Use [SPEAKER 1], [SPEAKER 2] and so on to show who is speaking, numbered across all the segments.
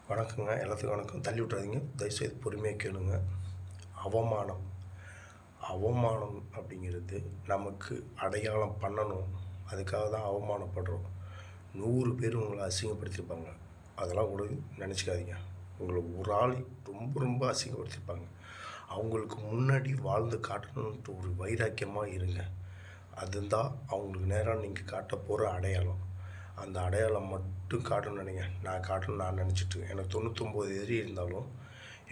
[SPEAKER 1] வணக்கங்க. எல்லாத்துக்கும் வணக்கம். தள்ளி விட்றாதீங்க. தயவுசெய்து பொறுமையாக கேளுங்க. அவமானம். அவமானம் அப்படிங்கிறது நமக்கு அடையாளம் பண்ணணும். அதுக்காக தான் அவமானப்படுறோம். 100 பேர் உங்கள அசிங்கப்படுத்தியிருப்பாங்க. அதெல்லாம் கூட நினச்சிக்காதீங்க. உங்கள ஒரு ஆள் ரொம்ப ரொம்ப அசிங்கப்படுத்தியிருப்பாங்க. அவங்களுக்கு முன்னாடி வாழ்ந்து காட்டணுன்ட்டு ஒரு வைராக்கியமாக இருங்க. அதுதான் அவங்களுக்கு நேரா நீங்கள் காட்ட போகிற அடையாளம். அந்த அடையாளம் மட்டும் காட்டணும்னு நினைங்க. நான் காட்டணும்னு நான் நினச்சிட்டு எனக்கு 99 எதிரி இருந்தாலும்,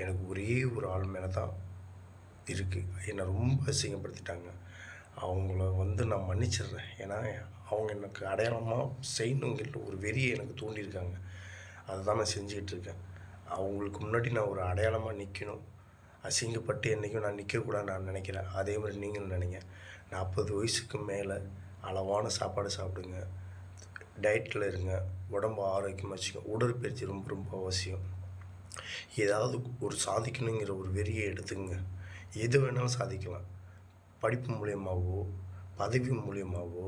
[SPEAKER 1] எனக்கு ஒரே ஒரு ஆள் மேலே தான் இருக்குது. என்னை ரொம்ப அசிங்கப்படுத்திட்டாங்க. அவங்கள நான் மன்னிச்சிடுறேன். ஏன்னா, அவங்க எனக்கு அடையாளமாக செய்யணுங்கிற ஒரு வெறியை எனக்கு தூண்டியிருக்காங்க. அதை தான் நான் செஞ்சுக்கிட்டுருக்கேன். அவங்களுக்கு முன்னாடி நான் ஒரு அடையாளமாக நிற்கணும். அசிங்கப்பட்டு என்றைக்கும் நான் நிற்கக்கூடாதுன்னு நான் நினைக்கிறேன். அதே மாதிரி நீங்களும் நினைங்க. 40 வயசுக்கு மேலே அளவான சாப்பாடு சாப்பிடுங்க. டயட்டில் இருங்க. உடம்பு ஆரோக்கியமாக வச்சுக்கோங்க. உடற்பயிற்சி ரொம்ப ரொம்ப அவசியம். ஏதாவது ஒரு சாதிக்கணுங்கிற ஒரு வெறியை எடுத்துக்கங்க. எது வேணாலும் சாதிக்கலாம். படிப்பு மூலியமாகவோ, பதவி மூலியமாகவோ,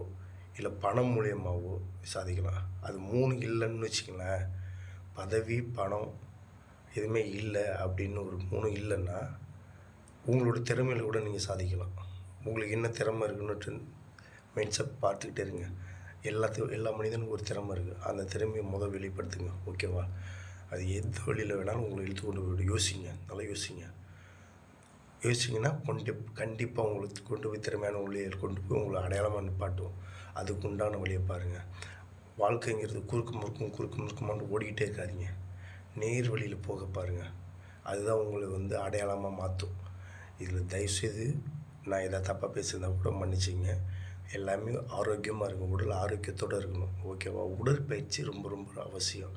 [SPEAKER 1] இல்லை பணம் மூலியமாகவோ சாதிக்கலாம். அது 3 இல்லைன்னு வச்சுக்கங்களேன். பதவி, பணம் எதுவுமே இல்லை அப்படின்னு ஒரு 3 இல்லைன்னா, உங்களோட திறமையில கூட நீங்கள் சாதிக்கலாம். உங்களுக்கு என்ன திறமை இருக்குன்னுட்டு மைண்ட் செட் பார்த்துக்கிட்டே இருங்க. எல்லா மனிதனுக்கும் ஒரு திறமை இருக்குது. அந்த திறமையை வெளிப்படுத்துங்க. ஓகேவா? அது எந்த வழியில் வேணாலும் உங்களை இழுத்து கொண்டு போய்விடும். யோசிங்க. நல்லா யோசிங்க. யோசிச்சிங்கன்னா கண்டிப்பாக உங்களுக்கு கொண்டு போய் திறமையான ஊழியர் கொண்டு போய் உங்களை அடையாளமாக நிப்பாட்டும். அதுக்கு உண்டான வழியை பாருங்கள். வாழ்க்கைங்கிறது குறுக்கு முறுக்குமான்னு ஓடிக்கிட்டே இருக்காதீங்க. நேர் வழியில் போக பாருங்கள். அதுதான் உங்களை அடையாளமாக மாற்றும். இதில் தயவுசெய்து நான் எதாவது தப்பாக பேசியிருந்தா கூட மன்னிச்சிங்க. எல்லாமே ஆரோக்கியமாக இருக்கும். உடல் ஆரோக்கியத்தோடு இருக்கணும். ஓகேவா? உடற்பயிற்சி ரொம்ப ரொம்ப அவசியம்.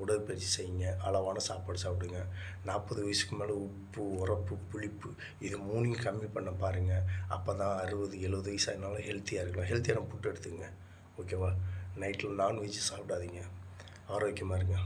[SPEAKER 1] உடற்பயிற்சி செய்யுங்க. அளவான சாப்பாடு சாப்பிடுங்க. 40 வயசுக்கு மேலே உப்பு, உரப்பு, புளிப்பு இது 3யும் கம்மி பண்ண பாருங்கள். அப்போ தான் 60, 70 வயசு ஆனாலும் ஹெல்த்தியாக இருக்கலாம். ஹெல்த்தியான ஃபுட் எடுத்துங்க. ஓகேவா? நைட்டில் நான்வெஜ் சாப்பிடாதீங்க. ஆரோக்கியமாக இருங்க.